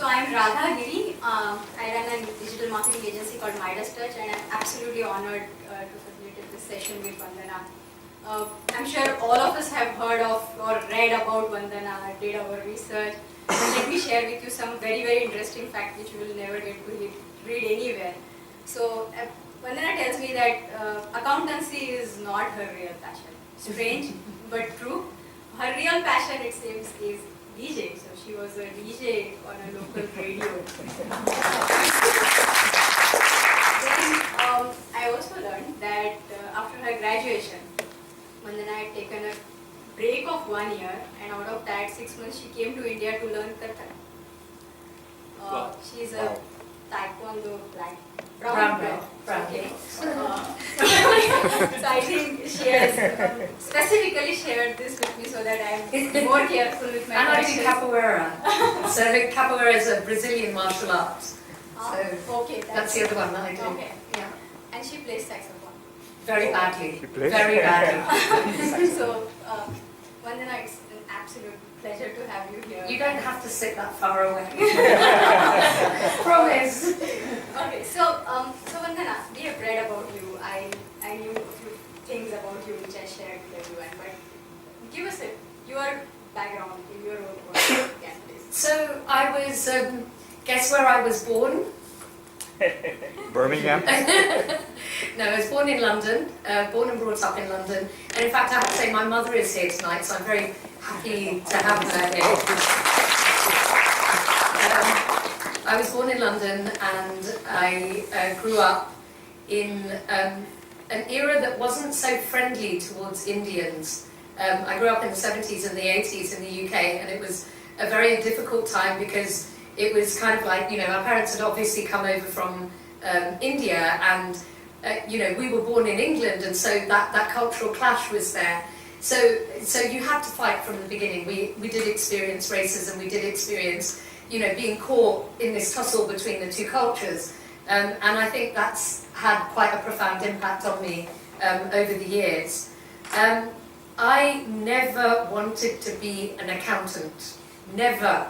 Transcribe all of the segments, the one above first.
So I'm Radha Giri. I run a digital marketing agency called Midas Touch, and I'm absolutely honored to facilitate this session with Vandana. I'm sure all of us have heard of or read about Vandana, did our research. But let me share with you some very, very interesting fact which you will never get to read anywhere. So Vandana tells me that accountancy is not her real passion. Strange, but true. Her real passion, it seems, is DJ. So she was a DJ on a local radio. Then I also learned that after her graduation, Vandana had taken a break of 1 year, and out of that 6 months she came to India to learn Kathak. She's a Taekwondo black brown belt. Okay. So I think she has specifically shared this with me so that I'm more careful with my And I do questions. capoeira. So capoeira is a Brazilian martial art. So okay, that's the other one that I do. Okay, yeah. And she plays saxophone. Very badly. Very badly. So, Vandana, it's an absolute pleasure to have you here. You don't have to sit that far away. Promise. Okay, so Vandana, we have read about you. I knew a few things about you which I shared with everyone, but give us your background in your own words. Yes, please. So I was, guess where I was born? Birmingham? No, I was born in London, born and brought up in London. And in fact, I have to say my mother is here tonight, so I'm very happy to have her here. I was born in London, and I grew up in an era that wasn't so friendly towards Indians. I grew up in the 70s and the 80s in the UK, and it was a very difficult time because it was kind of like, you know, our parents had obviously come over from India, and we were born in England, and so that cultural clash was there. So you had to fight from the beginning. We did experience racism, we did experience, being caught in this tussle between the two cultures. And I think that's had quite a profound impact on me over the years. I never wanted to be an accountant, never.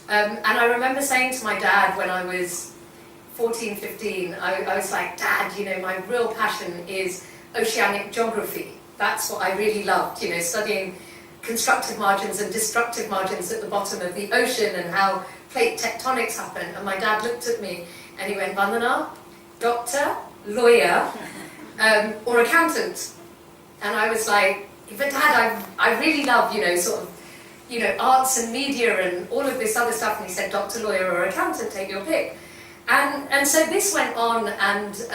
And I remember saying to my dad when I was 14, 15, I was like, Dad, my real passion is oceanic geography. That's what I really loved, studying constructive margins and destructive margins at the bottom of the ocean and how plate tectonics happen. And my dad looked at me and he went, Vandana, doctor, lawyer, or accountant. And I was like, but Dad, I really love, arts and media and all of this other stuff. And he said, doctor, lawyer, or accountant, take your pick. And so this went on, and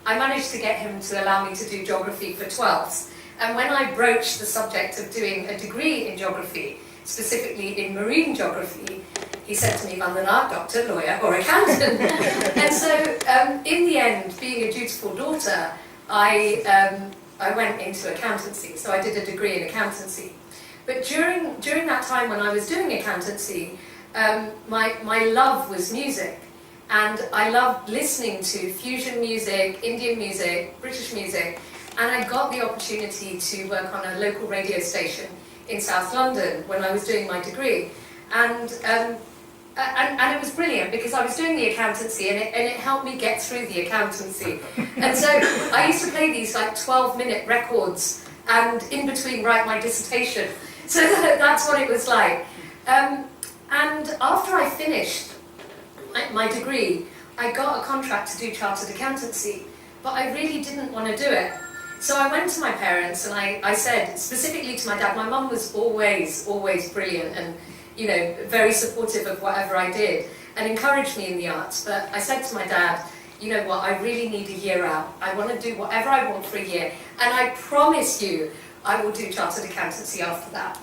I managed to get him to allow me to do geography for 12ths. And when I broached the subject of doing a degree in geography, specifically in marine geography, he said to me, Vandana, doctor, lawyer, or accountant. And so in the end, being a dutiful daughter, I went into accountancy. So I did a degree in accountancy. But during that time when I was doing accountancy, my love was music. And I loved listening to fusion music, Indian music, British music, and I got the opportunity to work on a local radio station in South London when I was doing my degree. And it was brilliant because I was doing the accountancy, and it helped me get through the accountancy. And so I used to play these like 12-minute records and in between write my dissertation. So that's what it was like. And after I finished my degree, I got a contract to do chartered accountancy, but I really didn't want to do it. So I went to my parents and I said, specifically to my dad, my mum was always brilliant and, very supportive of whatever I did and encouraged me in the arts. But I said to my dad, you know what, I really need a year out. I want to do whatever I want for a year. And I promise you, I will do chartered accountancy after that.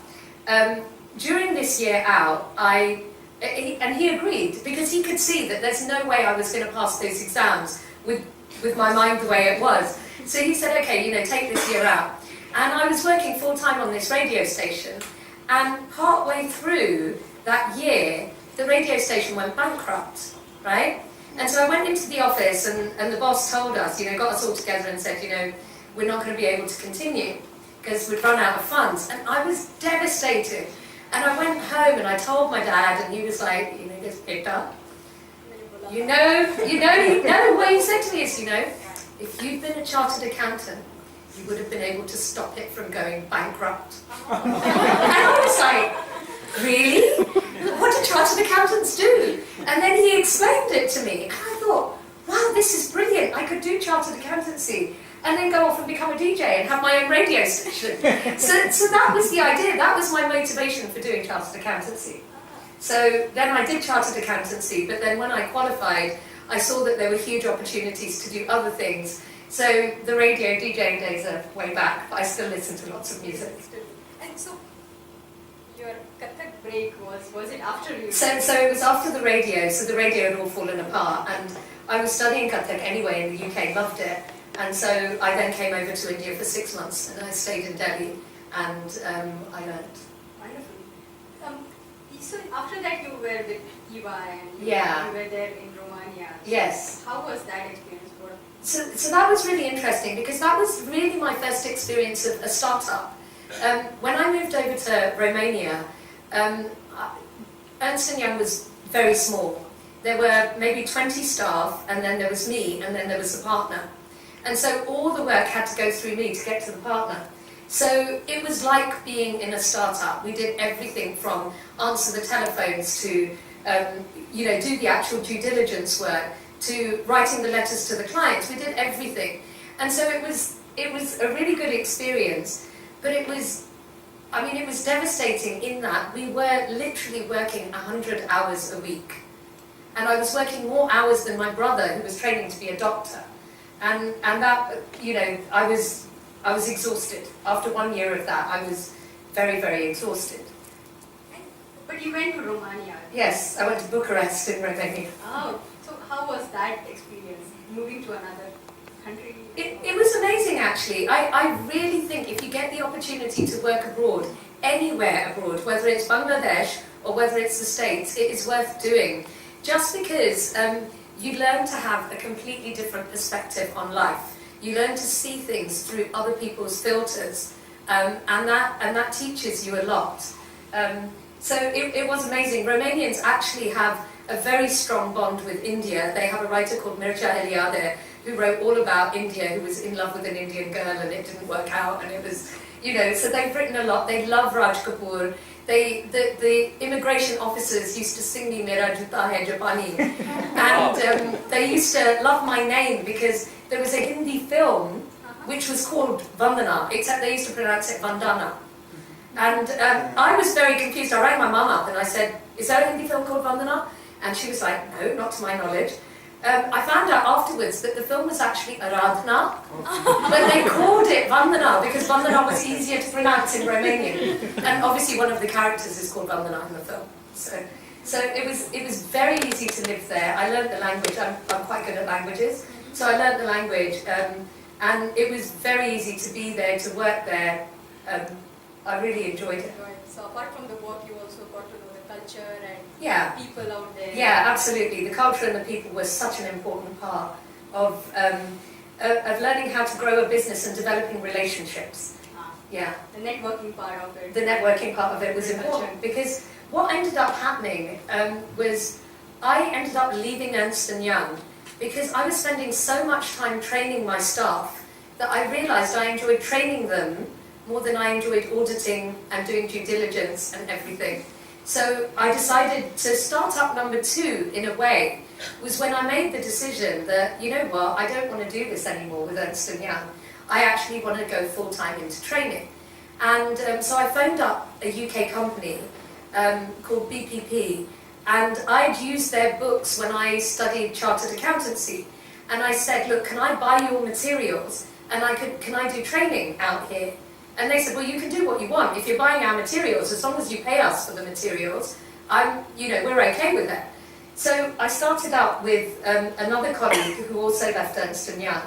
During this year out, and he agreed, because he could see that there's no way I was going to pass those exams with my mind the way it was. So he said, okay, take this year out. And I was working full-time on this radio station, and partway through that year, the radio station went bankrupt, right? And so I went into the office, and the boss told us, got us all together and said, we're not going to be able to continue, because we'd run out of funds. And I was devastated. And I went home and I told my dad, and he was like, you know, he goes, Beta, you know, what he said to me is, you know, if you'd been a chartered accountant, you would have been able to stop it from going bankrupt. And I was like, really? What do chartered accountants do? And then he explained it to me, and I thought, wow, this is brilliant. I could do chartered accountancy and then go off and become a DJ and have my own radio station. So that was the idea. That was my motivation for doing chartered accountancy. So then I did chartered accountancy, but then when I qualified, I saw that there were huge opportunities to do other things. So the radio DJing days are way back, but I still listen to lots of music. And so your Kathak break was it after you? So it was after the radio, so the radio had all fallen apart, and I was studying Kathak anyway in the UK, loved it, and so I then came over to India for 6 months, and I stayed in Delhi, and I learned. Wonderful. So after that you were with Eva and you were there in Romania. Yes. How was that experience? So that was really interesting, because that was really my first experience of a startup. When I moved over to Romania, Ernst & Young was very small. There were maybe 20 staff, and then there was me, and then there was the partner. And so all the work had to go through me to get to the partner. So it was like being in a startup. We did everything from answer the telephones to do the actual due diligence work, to writing the letters to the clients. We did everything. And so it was a really good experience, but it was devastating in that we were literally working 100 hours a week. And I was working more hours than my brother, who was training to be a doctor. And that, I was exhausted. After 1 year of that, I was very, very exhausted. But you went to Romania? Yes, I went to Bucharest in Romania. Oh, so how was that experience, moving to another country? It was amazing, actually. I really think if you get the opportunity to work abroad, anywhere abroad, whether it's Bangladesh or whether it's the States, it is worth doing. Just because you learn to have a completely different perspective on life. You learn to see things through other people's filters, and that teaches you a lot. So it was amazing. Romanians actually have a very strong bond with India. They have a writer called Mircea Eliade who wrote all about India, who was in love with an Indian girl and it didn't work out, and it was, so they've written a lot. They love Raj Kapoor. The immigration officers used to sing me Mera Juta Hai Japani, and they used to love my name because there was a Hindi film which was called Vandana, except they used to pronounce it Vandana. And I was very confused. I rang my mum up and I said, is there a Hindi film called Vandana? And she was like, no, not to my knowledge. I found out afterwards that the film was actually Aradhana, but they called it Vandana because Vandana was easier to pronounce in Romanian. And obviously one of the characters is called Vandana in the film. So it was very easy to live there. I learned the language. I'm quite good at languages. So I learned the language, and it was very easy to be there, to work there. I really enjoyed it. So apart from the work, you also got to know the culture and people out there. Yeah, absolutely. The culture and the people was such an important part of learning how to grow a business and developing relationships. Yeah. The networking part of it. The networking part of it was important because what ended up happening was I ended up leaving Ernst & Young because I was spending so much time training my staff that I realised I enjoyed training them more than I enjoyed auditing and doing due diligence and everything. So I decided to start up number 2 in a way was when I made the decision that, you know what, I don't want to do this anymore with Ernst & Young. I actually want to go full-time into training. And so I phoned up a UK company called BPP, and I'd used their books when I studied chartered accountancy. And I said, look, can I buy your materials? And can I do training out here? And they said, well, you can do what you want. If you're buying our materials, as long as you pay us for the materials, we're okay with that. So I started out with another colleague who also left Ernst & Young,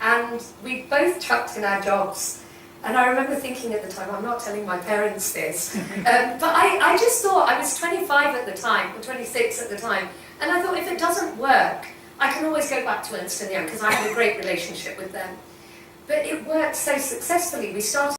and we both chucked in our jobs. And I remember thinking at the time, I'm not telling my parents this, but I just thought, I was 25 at the time, or 26 at the time, and I thought if it doesn't work, I can always go back to Ernst & Young because I had a great relationship with them. But it worked so successfully. We started